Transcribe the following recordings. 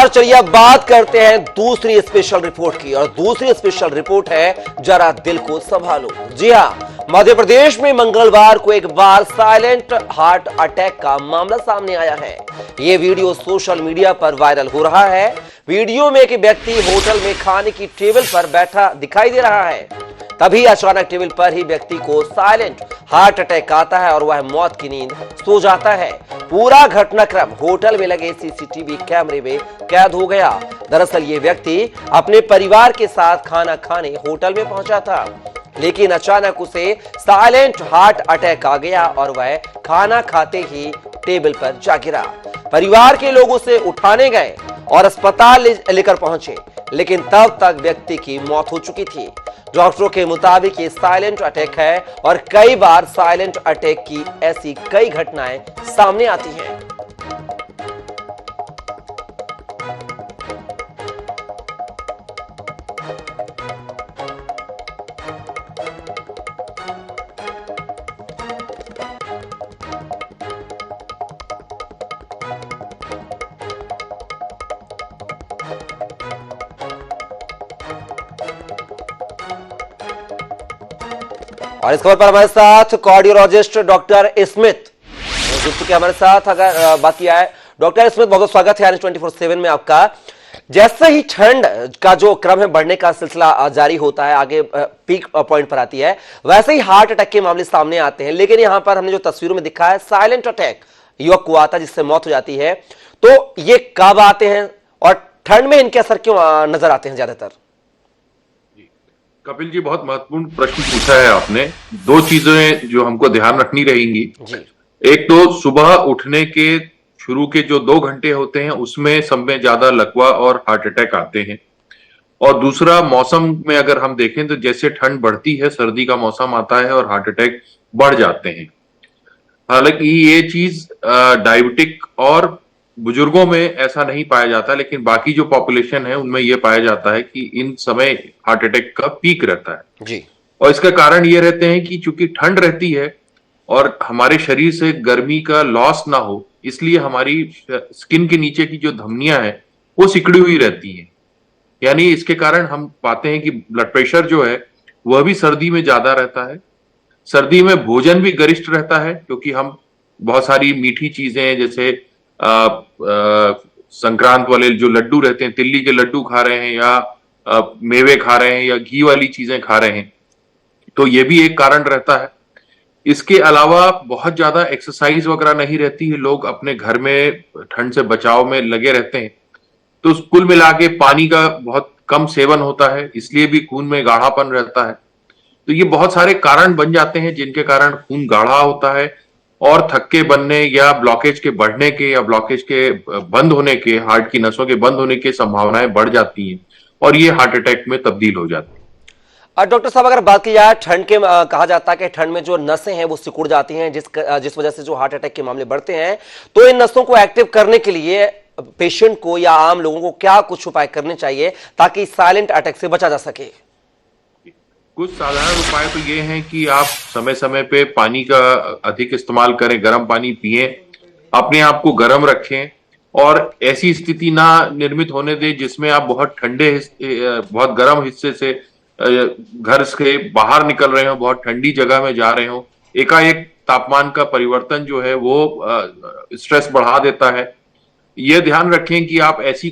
नमस्कार, चलिए अब बात करते हैं दूसरी स्पेशल रिपोर्ट की। और दूसरी स्पेशल रिपोर्ट है, जरा दिल को संभालो। जी हां, मध्य प्रदेश में मंगलवार को एक बार साइलेंट हार्ट अटैक का मामला सामने आया है। यह वीडियो सोशल मीडिया पर वायरल हो रहा है। वीडियो में एक व्यक्ति होटल में खाने की टेबल पर बैठा दिखाई दे रहा है। तभी अचानक टेबल पर ही व्यक्ति को साइलेंट हार्ट अटैक आता है और वह मौत की नींद सो जाता है। पूरा घटनाक्रम होटल में लगे सीसीटीवी कैमरे में कैद हो गया। दरअसल ये व्यक्ति अपने परिवार के साथ खाना खाने होटल में पहुंचा था, लेकिन अचानक उसे साइलेंट हार्ट अटैक आ गया और वह खाना खाते ही टेबल पर जा गिरा। परिवार के लोग उसे उठाने गए और अस्पताल लेकर पहुंचे, लेकिन तब तक व्यक्ति की मौत हो चुकी थी। डॉक्टरों के मुताबिक ये साइलेंट अटैक है और कई बार साइलेंट अटैक की ऐसी कई घटनाएं सामने आती हैं। और इस खबर पर हमारे साथ कार्डियोलॉजिस्ट डॉक्टर स्मिथ जुड़ चुके हमारे साथ। अगर बात किया है डॉक्टर स्मिथ, बहुत बहुत स्वागत है 24/7 में आपका। जैसे ही ठंड का जो क्रम है बढ़ने का सिलसिला जारी होता है, आगे पीक पॉइंट पर आती है, वैसे ही हार्ट अटैक के मामले सामने आते हैं। लेकिन यहां पर हमने जो तस्वीरों में दिखा है साइलेंट अटैक युवक को आता है जिससे मौत हो जाती है, तो ये कब आते हैं और ठंड में इनके असर क्यों नजर आते हैं ज्यादातर? कपिल जी, बहुत महत्वपूर्ण प्रश्न पूछा है आपने। दो चीजें जो हमको ध्यान रखनी रहेंगी। एक तो सुबह उठने के शुरू के जो 2 घंटे होते हैं उसमें सब में ज्यादा लकवा और हार्ट अटैक आते हैं। और दूसरा, मौसम में अगर हम देखें तो जैसे ठंड बढ़ती है, सर्दी का मौसम आता है और हार्ट अटैक बढ़ जाते हैं। हालांकि ये चीज डायबिटिक और बुजुर्गों में ऐसा नहीं पाया जाता, लेकिन बाकी जो पॉपुलेशन है उनमें यह पाया जाता है कि इन समय हार्ट अटैक का पीक रहता है जी। और इसका कारण ये रहते हैं कि चूंकि ठंड रहती है और हमारे शरीर से गर्मी का लॉस ना हो, इसलिए हमारी स्किन के नीचे की जो धमनियां हैं वो सिकुड़ी हुई रहती हैं। यानी इसके कारण हम पाते हैं कि ब्लड प्रेशर जो है वह भी सर्दी में ज्यादा रहता है। सर्दी में भोजन भी गरिष्ठ रहता है क्योंकि हम बहुत सारी मीठी चीजें जैसे संक्रांत वाले जो लड्डू रहते हैं, तिल्ली के लड्डू खा रहे हैं या मेवे खा रहे हैं या घी वाली चीजें खा रहे हैं, तो ये भी एक कारण रहता है। इसके अलावा बहुत ज्यादा एक्सरसाइज वगैरह नहीं रहती है, लोग अपने घर में ठंड से बचाव में लगे रहते हैं, तो कुल मिला के पानी का बहुत कम सेवन होता है, इसलिए भी खून में गाढ़ापन रहता है। तो ये बहुत सारे कारण बन जाते हैं जिनके कारण खून गाढ़ा होता है और थक्के बनने या ब्लॉकेज के बढ़ने के या ब्लॉकेज के बंद होने के, हार्ट की नसों के बंद होने की संभावनाएं बढ़ जाती हैं और ये हार्ट अटैक में तब्दील हो जाती है। डॉक्टर साहब, अगर बात की जाए ठंड के, कहा जाता है कि ठंड में जो नसें हैं वो सिकुड़ जाती हैं, जिस वजह से जो हार्ट अटैक के मामले बढ़ते हैं, तो इन नसों को एक्टिव करने के लिए पेशेंट को या आम लोगों को क्या कुछ उपाय करने चाहिए ताकि साइलेंट अटैक से बचा जा सके? कुछ साधारण उपाय तो ये हैं कि आप समय समय पे पानी का अधिक इस्तेमाल करें, गर्म पानी पिएं, अपने आप को गर्म रखें और ऐसी स्थिति ना निर्मित होने दें जिसमें आप बहुत ठंडे बहुत गर्म हिस्से से घर से बाहर निकल रहे हो, बहुत ठंडी जगह में जा रहे हो। एकाएक तापमान का परिवर्तन जो है वो स्ट्रेस बढ़ा देता है। ये ध्यान रखें कि आप ऐसी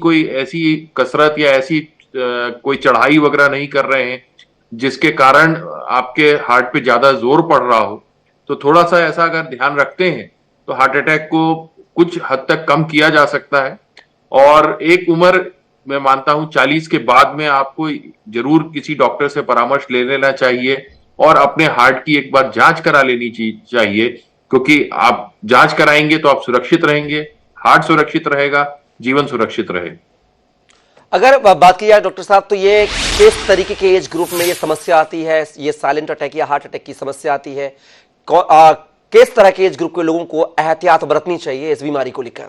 कसरत या ऐसी कोई चढ़ाई वगैरह नहीं कर रहे हैं जिसके कारण आपके हार्ट पे ज्यादा जोर पड़ रहा हो। तो थोड़ा सा ऐसा अगर ध्यान रखते हैं तो हार्ट अटैक को कुछ हद तक कम किया जा सकता है। और एक उम्र, मैं मानता हूं 40 के बाद में आपको जरूर किसी डॉक्टर से परामर्श ले लेना चाहिए और अपने हार्ट की एक बार जांच करा लेनी चाहिए, क्योंकि आप जांच कराएंगे तो आप सुरक्षित रहेंगे, हार्ट सुरक्षित रहेगा, जीवन सुरक्षित रहेगा। अगर बात की जाए डॉक्टर साहब, तो ये किस तरीके के एज ग्रुप में ये समस्या आती है, ये साइलेंट अटैक या हार्ट अटैक की समस्या आती है? किस तरह के एज ग्रुप के लोगों को एहतियात बरतनी चाहिए इस बीमारी को लेकर?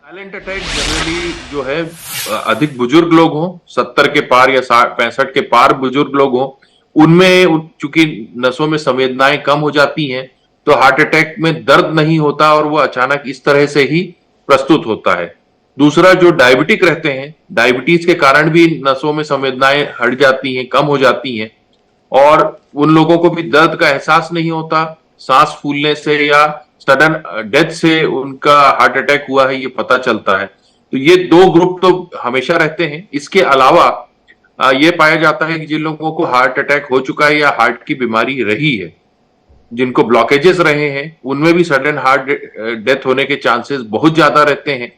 साइलेंट अटैक जनरली जो है अधिक बुजुर्ग लोग हों, 70 के पार या 65 के पार बुजुर्ग लोग हों, उनमें चूंकि नसों में संवेदनाएं कम हो जाती हैं तो हार्ट अटैक में दर्द नहीं होता और वो अचानक इस तरह से ही प्रस्तुत होता है। दूसरा, जो डायबिटिक रहते हैं, डायबिटीज के कारण भी नसों में संवेदनाएं हट जाती हैं, कम हो जाती हैं, और उन लोगों को भी दर्द का एहसास नहीं होता। सांस फूलने से या सडन डेथ से उनका हार्ट अटैक हुआ है ये पता चलता है। तो ये दो ग्रुप तो हमेशा रहते हैं। इसके अलावा ये पाया जाता है कि जिन लोगों को हार्ट अटैक हो चुका है या हार्ट की बीमारी रही है, जिनको ब्लॉकेजेस रहे हैं, उनमें भी सडन हार्ट डेथ होने के चांसेस बहुत ज्यादा रहते हैं।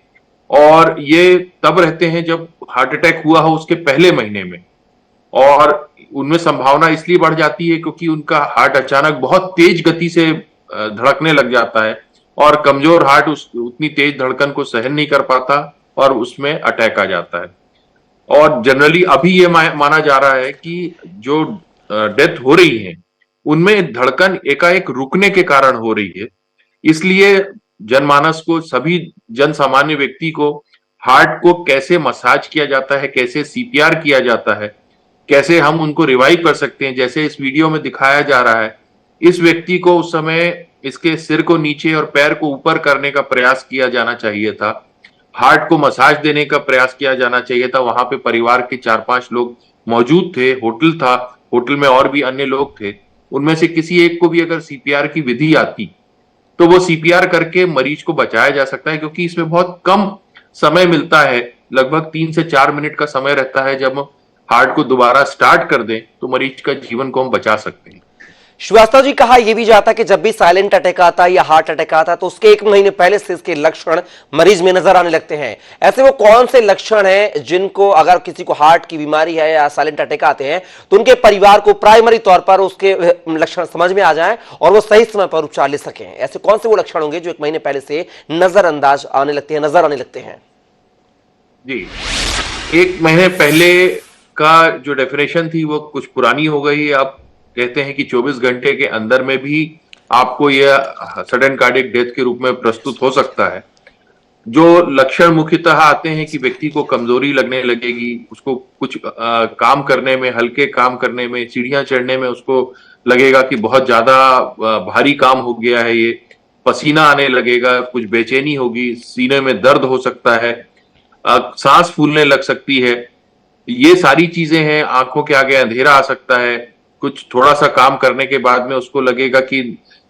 और ये तब रहते हैं जब हार्ट अटैक हुआ हो उसके पहले महीने में, और उनमें संभावना इसलिए बढ़ जाती है क्योंकि उनका हार्ट अचानक बहुत तेज गति से धड़कने लग जाता है, और कमजोर हार्ट उतनी तेज धड़कन को सहन नहीं कर पाता और उसमें अटैक आ जाता है। और जनरली अभी ये माना जा रहा है कि जो डेथ हो रही है उनमें धड़कन एकाएक रुकने के कारण हो रही है। इसलिए जनमानस को, सभी जन सामान्य व्यक्ति को हार्ट को कैसे मसाज किया जाता है, कैसे सीपीआर किया जाता है, कैसे हम उनको रिवाइव कर सकते हैं, जैसे इस वीडियो में दिखाया जा रहा है। इस व्यक्ति को उस समय इसके सिर को नीचे और पैर को ऊपर करने का प्रयास किया जाना चाहिए था, हार्ट को मसाज देने का प्रयास किया जाना चाहिए था। वहां पे परिवार के 4-5 लोग मौजूद थे, होटल था, होटल में और भी अन्य लोग थे। उनमें से किसी एक को भी अगर सीपीआर की विधि आती तो वो सीपीआर करके मरीज को बचाया जा सकता है, क्योंकि इसमें बहुत कम समय मिलता है, लगभग 3 से 4 मिनट का समय रहता है। जब हम हार्ट को दोबारा स्टार्ट कर दें तो मरीज का जीवन को हम बचा सकते हैं। श्रीवास्तव जी, कहा यह भी जाता है कि जब भी साइलेंट अटैक आता है या हार्ट अटैक आता है तो उसके 1 महीने पहले से इसके लक्षण मरीज में नजर आने लगते हैं। ऐसे वो कौन से लक्षण हैं जिनको, अगर किसी को हार्ट की बीमारी है या साइलेंट अटैक आते हैं, तो उनके परिवार को प्राइमरी तौर पर उसके लक्षण समझ में आ जाएं और वो सही समय पर उपचार ले सकें? ऐसे कौन से वो लक्षण होंगे जो 1 महीने पहले से नजर आने लगते हैं? जी, 1 महीने पहले का जो डेफिनेशन थी वो कुछ पुरानी हो गई। आप कहते हैं कि 24 घंटे के अंदर में भी आपको यह सडन कार्डियक डेथ के रूप में प्रस्तुत हो सकता है। जो लक्षण मुख्यतः आते हैं कि व्यक्ति को कमजोरी लगने लगेगी, उसको कुछ काम करने में, हल्के काम करने में, सीढ़ियां चढ़ने में उसको लगेगा कि बहुत ज्यादा भारी काम हो गया है ये, पसीना आने लगेगा, कुछ बेचैनी होगी, सीने में दर्द हो सकता है, सांस फूलने लग सकती है। ये सारी चीजें हैं। आंखों के आगे अंधेरा आ सकता है। कुछ थोड़ा सा काम करने के बाद में उसको लगेगा कि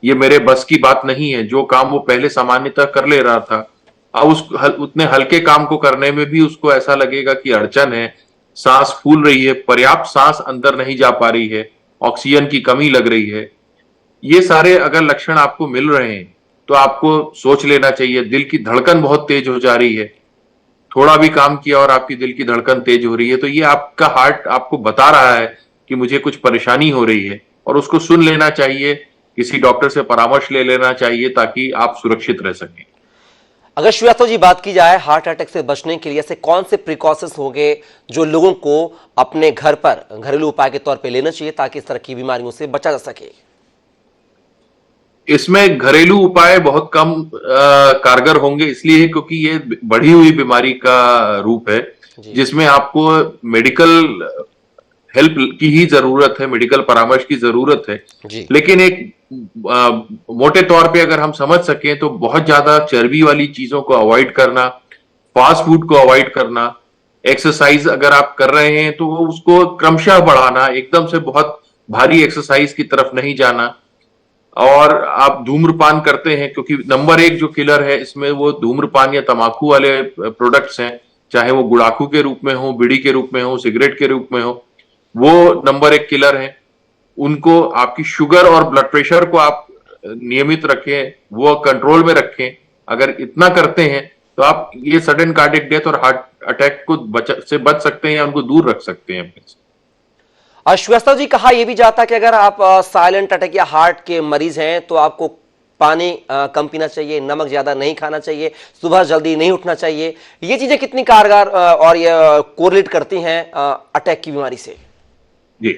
ये मेरे बस की बात नहीं है। जो काम वो पहले सामान्यतः कर ले रहा था, अब उतने हल्के काम को करने में भी उसको ऐसा लगेगा कि अड़चन है, सांस फूल रही है, पर्याप्त सांस अंदर नहीं जा पा रही है, ऑक्सीजन की कमी लग रही है। ये सारे अगर लक्षण आपको मिल रहे हैं तो आपको सोच लेना चाहिए। दिल की धड़कन बहुत तेज हो जा रही है, थोड़ा भी काम किया और आपकी दिल की धड़कन तेज हो रही है, तो ये आपका हार्ट आपको बता रहा है कि मुझे कुछ परेशानी हो रही है, और उसको सुन लेना चाहिए। किसी डॉक्टर से परामर्श ले लेना चाहिए ताकि आप सुरक्षित रह सकें। अगर श्रीवास्तव जी बात की जाए हार्ट अटैक से बचने के लिए ऐसे कौन से प्रिकॉशंस होंगे जो लोगों को अपने घर पर घरेलू उपाय के तौर पे लेना चाहिए ताकि इस तरह की बीमारियों से बचा जा सके? इसमें घरेलू उपाय बहुत कम कारगर होंगे, इसलिए क्योंकि ये बढ़ी हुई बीमारी का रूप है जिसमें आपको मेडिकल हेल्प की ही जरूरत है, मेडिकल परामर्श की जरूरत है। लेकिन एक मोटे तौर पे अगर हम समझ सकें तो बहुत ज्यादा चर्बी वाली चीजों को अवॉइड करना, फास्ट फूड को अवॉइड करना, एक्सरसाइज अगर आप कर रहे हैं तो उसको क्रमशः बढ़ाना, एकदम से बहुत भारी एक्सरसाइज की तरफ नहीं जाना। और आप धूम्रपान करते हैं, क्योंकि नंबर 1 जो किलर है इसमें वो धूम्रपान या तंबाकू वाले प्रोडक्ट्स हैं, चाहे वो गुड़ाखू के रूप में हो, बीड़ी के रूप में हो, सिगरेट के रूप में हो, वो नंबर 1 किलर है। उनको, आपकी शुगर और ब्लड प्रेशर को आप नियमित रखें, वो कंट्रोल में रखें। अगर इतना करते हैं तो आप ये सडन कार्डियक डेथ और हार्ट अटैक को बच सकते हैं या उनको दूर रख सकते हैं अपने से। श्रीवास्तव जी, कहा यह भी जाता है कि अगर आप साइलेंट अटैक या हार्ट के मरीज हैं तो आपको पानी कम पीना चाहिए, नमक ज्यादा नहीं खाना चाहिए, सुबह जल्दी नहीं उठना चाहिए। ये चीजें कितनी कारगर और ये कोरिलेट करती हैं अटैक की बीमारी से? जी,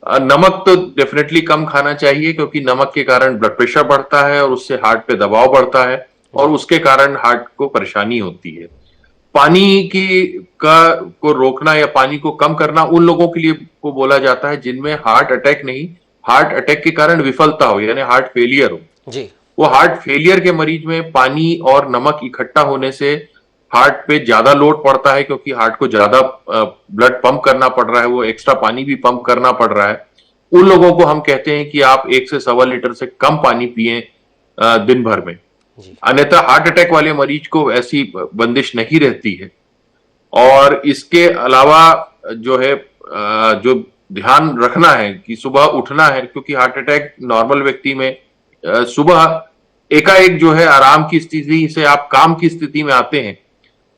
नमक तो डेफिनेटली कम खाना चाहिए, क्योंकि नमक के कारण ब्लड प्रेशर बढ़ता है और उससे हार्ट पे दबाव बढ़ता है और उसके कारण हार्ट को परेशानी होती है। पानी को रोकना या पानी को कम करना उन लोगों के लिए को बोला जाता है जिनमें हार्ट अटैक नहीं, हार्ट अटैक के कारण विफलता हो, यानी हार्ट फेलियर हो। जी। वो हार्ट फेलियर के मरीज में पानी और नमक इकट्ठा होने से हार्ट पे ज्यादा लोड पड़ता है क्योंकि हार्ट को ज्यादा ब्लड पंप करना पड़ रहा है, वो एक्स्ट्रा पानी भी पंप करना पड़ रहा है, उन लोगों को हम कहते हैं कि आप 1 से 1.25 लीटर से कम पानी पिए दिन भर में। अन्यथा हार्ट अटैक वाले मरीज को ऐसी बंदिश नहीं रहती है। और इसके अलावा जो है जो ध्यान रखना है कि सुबह उठना है, क्योंकि हार्ट अटैक नॉर्मल व्यक्ति में सुबह एकाएक जो है आराम की स्थिति से आप काम की स्थिति में आते हैं,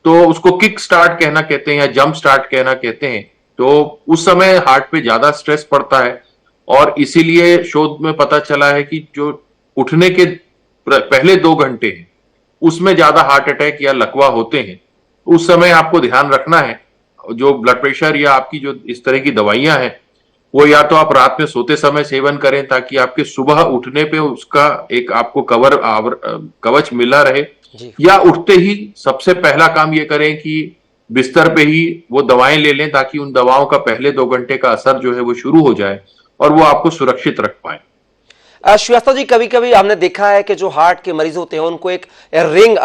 तो उसको किक स्टार्ट कहना कहते हैं या जंप स्टार्ट कहना कहते हैं। तो उस समय हार्ट पे ज्यादा स्ट्रेस पड़ता है और इसीलिए शोध में पता चला है कि जो उठने के पहले 2 घंटे हैं उसमें ज्यादा हार्ट अटैक या लकवा होते हैं। उस समय आपको ध्यान रखना है, जो ब्लड प्रेशर या आपकी जो इस तरह की दवाइयां हैं वो या तो आप रात में सोते समय सेवन करें ताकि आपके सुबह उठने पे उसका एक आपको कवच मिला रहे, या उठते ही सबसे पहला काम ये करें कि बिस्तर पे ही वो दवाएं ले लें ताकि उन दवाओं का पहले 2 घंटे का असर जो है वो शुरू हो जाए और वो आपको सुरक्षित रख पाए। श्रीवास्तव जी, कभी कभी हमने देखा है कि जो हार्ट के मरीज होते हैं उनको एक रिंग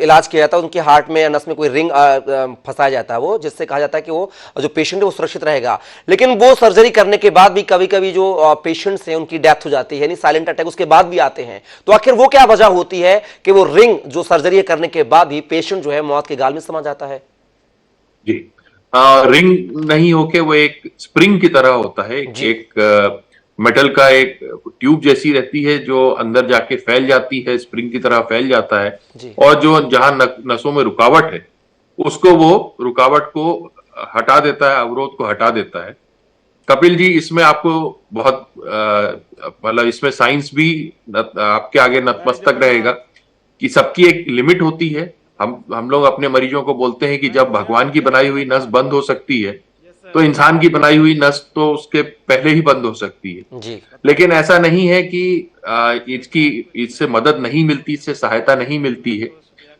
इलाज किया जाता है, उनके हार्ट में नस में कोई रिंग फंसाया जाता है, वो जिससे कहा जाता है कि वो जो पेशेंट है वो सुरक्षित रहेगा। लेकिन वो सर्जरी करने के बाद भी कभी कभी जो पेशेंट्स हैं उनकी डेथ हो जाती है, यानी साइलेंट अटैक उसके बाद भी आते हैं। तो आखिर वो क्या वजह होती है कि वो रिंग जो सर्जरी करने के बाद भी पेशेंट जो है मौत के गाल में समा जाता है? जी, रिंग नहीं होके वो एक स्प्रिंग की तरह होता है, एक मेटल का एक ट्यूब जैसी रहती है जो अंदर जाके फैल जाती है, स्प्रिंग की तरह फैल जाता है, और जो जहां नसों में रुकावट है उसको वो रुकावट को हटा देता है, अवरोध को हटा देता है। कपिल जी, इसमें आपको बहुत मतलब इसमें साइंस भी आपके आगे नतमस्तक रहेगा कि सबकी एक लिमिट होती है। हम लोग अपने मरीजों को बोलते हैं कि जब भगवान की बनाई हुई नस बंद हो सकती है तो इंसान की बनाई हुई नस तो उसके पहले ही बंद हो सकती है जी। लेकिन ऐसा नहीं है कि इससे मदद नहीं मिलती, इससे सहायता नहीं मिलती है।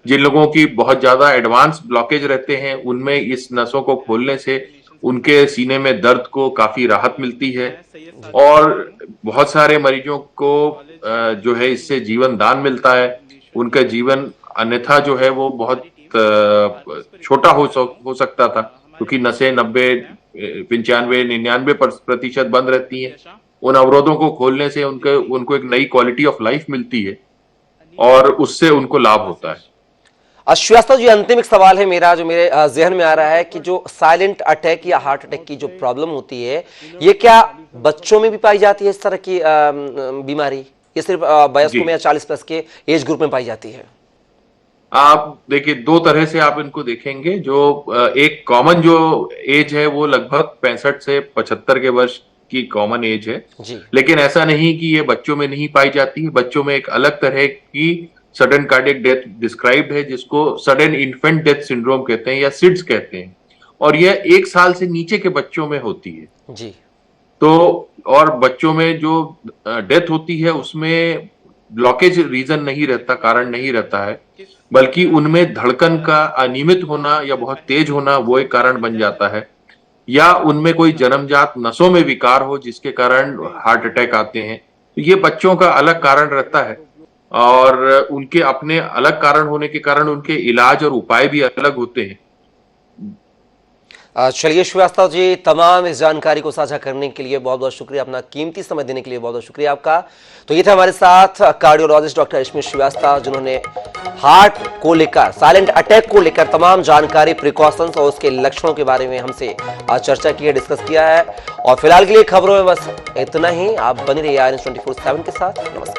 जिन लोगों की बहुत ज्यादा एडवांस ब्लॉकेज रहते हैं उनमें इस नसों को खोलने से उनके सीने में दर्द को काफी राहत मिलती है, और बहुत सारे मरीजों को जो है इससे जीवन दान मिलता है। उनका जीवन अन्यथा जो है वो बहुत छोटा हो सकता था, क्योंकि नसें 90, 95, 99% बंद रहती हैं। उन अवरोधों को खोलने से उनको एक नई क्वालिटी ऑफ लाइफ मिलती है और उससे उनको लाभ होता है। श्रीवास्तव जी, अंतिम एक सवाल है मेरा जो मेरे जहन में आ रहा है कि जो साइलेंट अटैक या हार्ट अटैक की जो प्रॉब्लम होती है ये क्या बच्चों में भी पाई जाती है, इस तरह की बीमारी, ये सिर्फ वयस्कों में या 40+ के एज ग्रुप में पाई जाती है? आप देखिए, 2 तरह से आप इनको देखेंगे। जो एक कॉमन जो एज है वो लगभग 65 से 75 के वर्ष की कॉमन एज है, लेकिन ऐसा नहीं कि ये बच्चों में नहीं पाई जाती है। बच्चों में एक अलग तरह की सडन कार्डियक डेथ डिस्क्राइब्ड है जिसको सडन इन्फेंट डेथ सिंड्रोम कहते हैं या सिड्स कहते हैं, और यह 1 साल से नीचे के बच्चों में होती है जी। तो और बच्चों में जो डेथ होती है उसमें ब्लॉकेज रीजन नहीं रहता, कारण नहीं रहता है, बल्कि उनमें धड़कन का अनियमित होना या बहुत तेज होना वो एक कारण बन जाता है, या उनमें कोई जन्मजात नसों में विकार हो जिसके कारण हार्ट अटैक आते हैं। तो ये बच्चों का अलग कारण रहता है और उनके अपने अलग कारण होने के कारण उनके इलाज और उपाय भी अलग होते हैं। चलिए श्रीवास्तव जी, तमाम इस जानकारी को साझा करने के लिए बहुत बहुत शुक्रिया, अपना कीमती समय देने के लिए बहुत बहुत शुक्रिया आपका। तो ये थे हमारे साथ कार्डियोलॉजिस्ट डॉक्टर रश्मि श्रीवास्तव, जिन्होंने हार्ट को लेकर, साइलेंट अटैक को लेकर तमाम जानकारी, प्रिकॉशंस और उसके लक्षणों के बारे में हमसे चर्चा की है, डिस्कस किया है। और फिलहाल के लिए खबरों में बस इतना ही। आप बने रहिए IANS 24/7 के साथ। नमस्कार।